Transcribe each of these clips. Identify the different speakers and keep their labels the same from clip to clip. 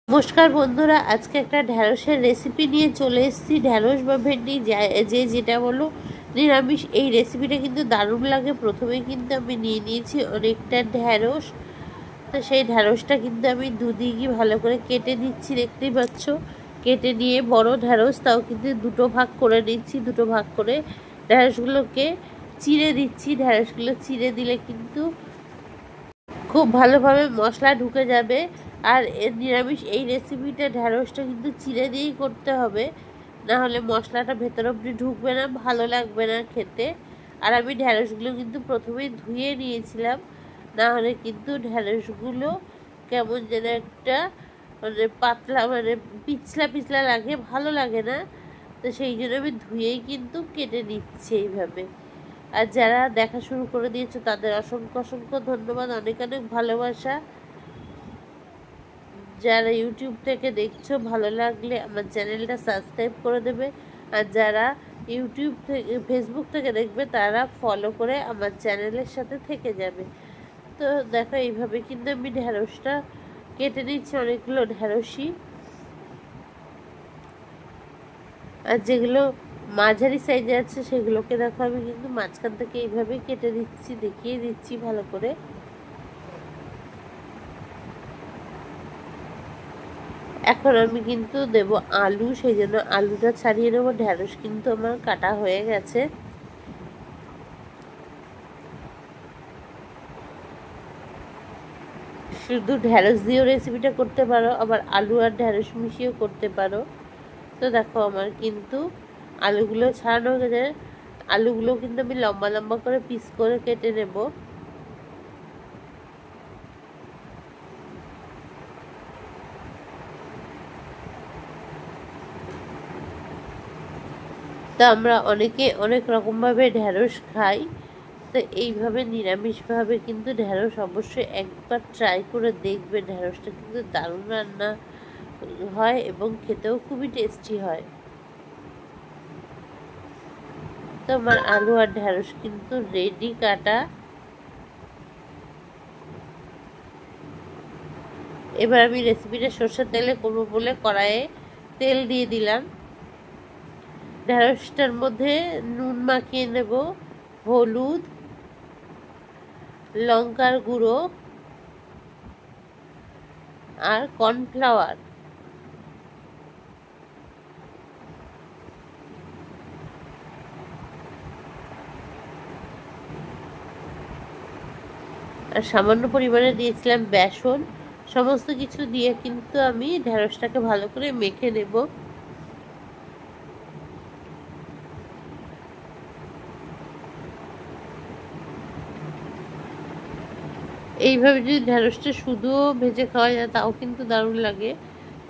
Speaker 1: নমস্কার বন্ধুরা, আজকে একটা ঢ্যাঁড়সের রেসিপি নিয়ে চলে এসেছি। ঢ্যাঁড়স বা ভেন্ডি যে যেটা বলো নিরামিষ, এই রেসিপিটা কিন্তু দারুণ লাগে। প্রথমে কিন্তু আমি নিয়ে নিয়েছি অনেকটা ঢ্যাঁড়স। তো সেই ঢ্যাঁড়সটা কিন্তু আমি দুদিকে ভালো করে কেটে নিচ্ছি, দেখতেই পাচ্ছ। কেটে নিয়ে বড় ঢ্যাঁড়স, তাও কিন্তু দুটো ভাগ করে নিচ্ছি। দুটো ভাগ করে ঢ্যাঁড়সগুলোকে চিড়ে দিচ্ছি। ঢ্যাঁড়সগুলো চিড়ে দিলে কিন্তু খুব ভালোভাবে মশলা ঢুকে যাবে। আর নিরামিষ এই রেসিপিটা ঢ্যাঁড়সটা কিন্তু চিড়ে দিয়েই করতে হবে, না হলে মশলাটা ভেতর অবধি ঢুকবে না, ভালো লাগবে না খেতে। আর আমি ঢ্যাঁড়সগুলো কিন্তু প্রথমেই ধুয়ে নিয়েছিলাম, না হলে কিন্তু ঢ্যাঁড়সগুলো কেমন যেন একটা মানে পাতলা, মানে পিছলা পিছলা লাগে, ভালো লাগে না। তো সেই জন্য আমি ধুয়েই কিন্তু কেটে নিচ্ছি এইভাবে। আর যারা দেখা শুরু করে দিয়েছে তাদের অসংখ্য অসংখ্য ধন্যবাদ, অনেক অনেক ভালোবাসা। যারা ইউটিউব থেকে দেখছো, ভালো লাগলে আমার চ্যানেলটা সাবস্ক্রাইব করে দেবে। আর যারা ইউটিউব থেকে ফেসবুক থেকে দেখবে তারা ফলো করে আমার চ্যানেলের সাথে থেকে যাবে। তো দেখো, এইভাবে কিন্তু আমি ঢ্যাঁড়সটা কেটে নিচ্ছি, অনেকগুলো ঢ্যাঁড়সই। আর যেগুলো মাঝারি সাইজে আছে সেগুলোকে দেখো আমি কিন্তু মাঝখান থেকে এইভাবে কেটে দিচ্ছি, দেখিয়ে দিচ্ছি ভালো করে। এখন আমি কিন্তু দেব আলু, সেই জন্য আলুটা ছাড়িয়ে নেবো। ঢ্যাঁড়স কিন্তু আমার কাটা হয়ে গেছে। শুধু ঢ্যাঁড়স দিয়েও রেসিপিটা করতে পারো, আবার আলু আর ঢ্যাঁড়স মিশিয়েও করতে পারো। তো দেখো, আমার কিন্তু আলুগুলো ছাড়ানো হয়ে গেছে। আলুগুলো কিন্তু আমি লম্বা লম্বা করে পিস করে কেটে নেব। তো আমরা অনেকে অনেক রকমভাবে ঢ্যাঁড়স খাই। তো এইভাবে নিরামিষভাবে কিন্তু ঢ্যাঁড়স অবশ্যই একবার ট্রাই করে দেখবে। ঢ্যাঁড়সটা কিন্তু দারুণ রান্না হয় এবং খেতেও খুবই টেস্টি হয়। তো আমার আলু আর ঢ্যাঁড়স কিন্তু রেডি কাটা। এবার আমি রেসিপিটা সর্ষের তেলে করবো বলে কড়াইয়ে তেল দিয়ে দিলাম। ঢ্যাঁড়সটার মধ্যে নুন মাখিয়ে নেব, হলুদ, লঙ্কার গুঁড়ো আর কর্নফ্লাওয়ার। আর সামান্য পরিমাণে দিয়েছিলাম বেসন। সমস্ত কিছু দিয়ে কিন্তু আমি ঢ্যাঁড়সটাকে ভালো করে মেখে নেব। এইভাবে যদি ঢ্যাঁড়সটা শুধুও ভেজে খাওয়া যায় তাও কিন্তু দারুণ লাগে।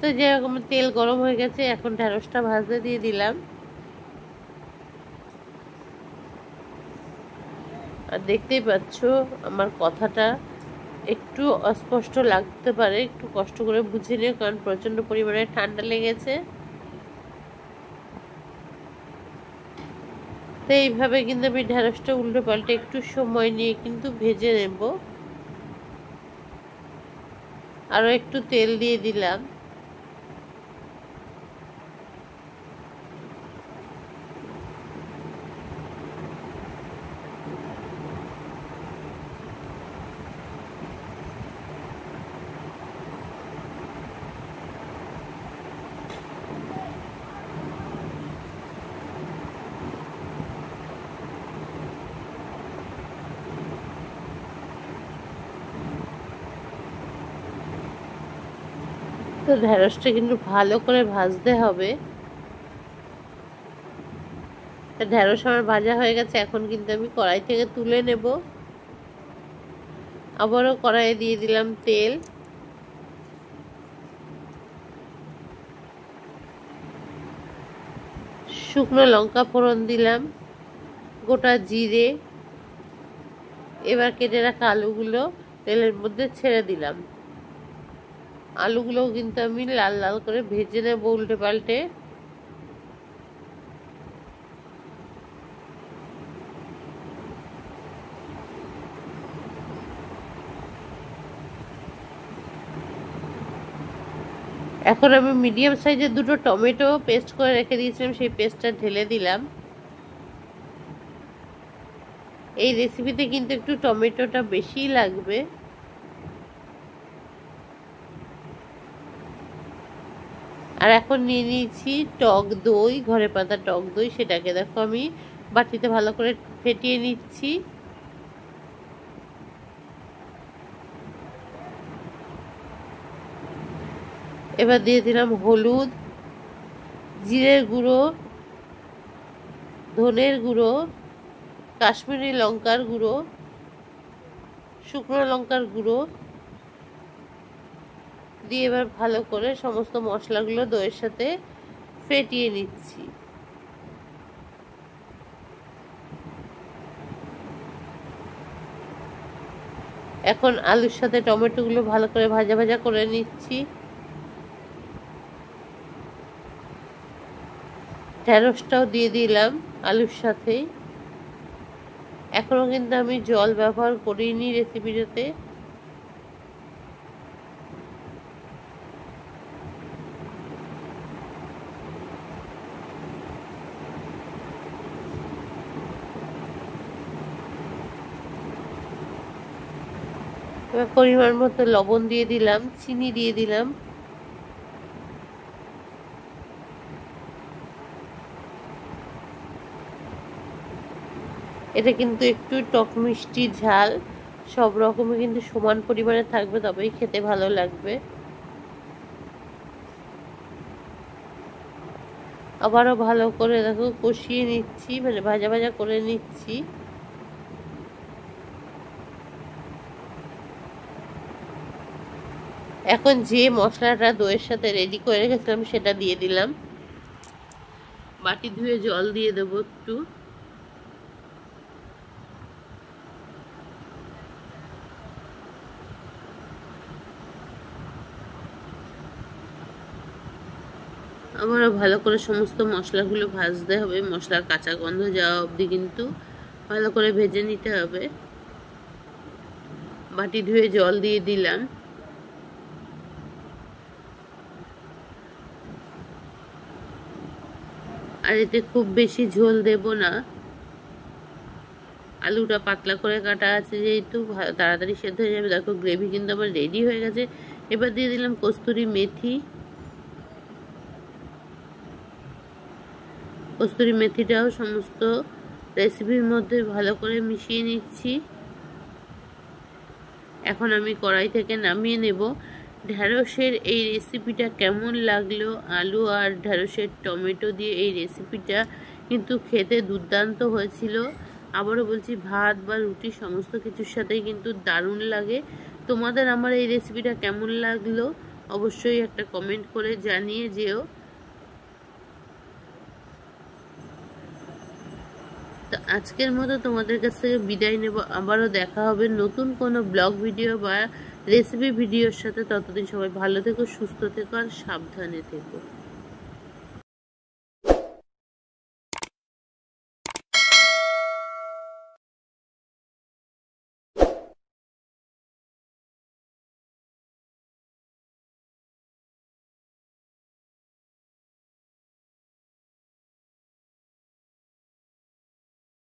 Speaker 1: তো যেরকম তেল গরম হয়ে গেছে, এখন ঢ্যাঁড়সটা ভাজতে দিয়ে দিলাম। আর দেখতেই পাচ্ছ আমার কথাটা একটু অস্পষ্ট লাগতে পারে, একটু কষ্ট করে বুঝে নিও, কারণ প্রচণ্ড পরিমাণে ঠান্ডা লেগেছে। তো এইভাবে কিন্তু আমি ঢ্যাঁড়সটা উল্টে পাল্টে একটু সময় নিয়ে কিন্তু ভেজে নেব। আরও একটু তেল দিয়ে দিলাম। তো ঢ্যাঁড়সটা কিন্তু ভালো করে ভাজতে হবে। ঢ্যাঁড়স আমার ভাজা হয়ে গেছে, এখন কিন্তু আমি কড়াই থেকে তুলে নেব। আবারও কড়াইয়ে দিয়ে দিলাম তেল। শুকনো লঙ্কা ফোড়ন দিলাম, গোটা জিরে। এবার কেটে রাখা আলুগুলো তেলের মধ্যে ছেড়ে দিলাম। আলুগুলোও কিন্তু আমি লাল লাল করে ভেজে নেব উল্টে পাল্টে। এখন আমি মিডিয়াম সাইজের দুটো টমেটো পেস্ট করে রেখে দিয়েছিলাম, সেই পেস্টটা ঢেলে দিলাম। এই রেসিপিতে কিন্তু একটু টমেটোটা বেশি লাগবে। আর এখন নিয়ে নিয়েছি টক দই, ঘরে পাতা টক দই, সেটাকে দেখো আমি বাটিতে ভালো করে ফেটিয়ে নিচ্ছি। এবার দিয়ে দিলাম হলুদ, জিরের গুঁড়ো, ধনের গুঁড়ো, কাশ্মীরি লঙ্কার গুঁড়ো, শুকনো লঙ্কার গুঁড়ো দিয়ে এবার ভালো করে সমস্ত মশলাগুলো দইয়ের সাথে ফেটিয়ে নিচ্ছি। এখন আলুর সাথে টমেটোগুলো ভালো করে ভাজা ভাজা করে নিচ্ছি। ঢেঁড়সটাও দিয়ে দিলাম আলুর সাথে। এখনো কিন্তু আমি জল ব্যবহার করিনি রেসিপিটাতে। এবার পরিমাণ মতো লবণ দিয়ে দিলাম, চিনি দিয়ে দিলাম। এটা কিন্তু একটু টক মিষ্টি ঝাল সব রকমই কিন্তু সমান পরিমাণে থাকবে, তবেই খেতে ভালো লাগবে। আবারও ভালো করে দেখো কষিয়ে নিচ্ছি, মানে ভাজা ভাজা করে নিচ্ছি। এখন যে মশলাটা দইয়ের সাথে রেডি করে রেখেছিলাম সেটা দিয়ে দিলাম। বাটি ধুয়ে জল দিয়ে দেবো একটু। আবারও ভালো করে সমস্ত মশলাগুলো ভাজতে হবে, মশলার কাঁচা গন্ধ যাওয়া অবধি কিন্তু ভালো করে ভেজে নিতে হবে। বাটি ধুয়ে জল দিয়ে দিলাম। আর এতে খুব বেশি ঝোল দেব না, আলুটা পাতলা করে কাটা আছে যেহেতু তাড়াতাড়ি সেদ্ধ হয়ে যাবে। দেখো গ্রেভি কিন্তু আমার রেডি হয়ে গেছে। এবার দিয়ে দিলাম কস্তুরি মেথি। কস্তুরি মেথিটাও সমস্ত রেসিপির মধ্যে ভালো করে মিশিয়ে নিচ্ছি। এখন আমি কড়াই থেকে নামিয়ে নেব। ঢ্যাঁড়সের এই রেসিপিটা কেমন লাগলো? আলু আর ঢ্যাঁড়সের টমেটো দিয়ে এই রেসিপিটা কিন্তু খেতে দুর্দান্ত হয়েছিল। আবারও বলছি, ভাত বা রুটি সমস্ত কিছুর সাথেই কিন্তু দারুণ লাগে। তোমাদের আমার এই রেসিপিটা কেমন লাগলো অবশ্যই একটা কমেন্ট করে জানিয়ে যেও। তো আজকের মতো তোমাদের কাছ থেকে বিদায় নেব। আবারও দেখা হবে নতুন কোনো ব্লগ ভিডিও বা রেসিপি ভিডিওর সাথে। ততদিন সবাই ভালো থেকো, সুস্থ থেকো আর সাবধানে থেকো।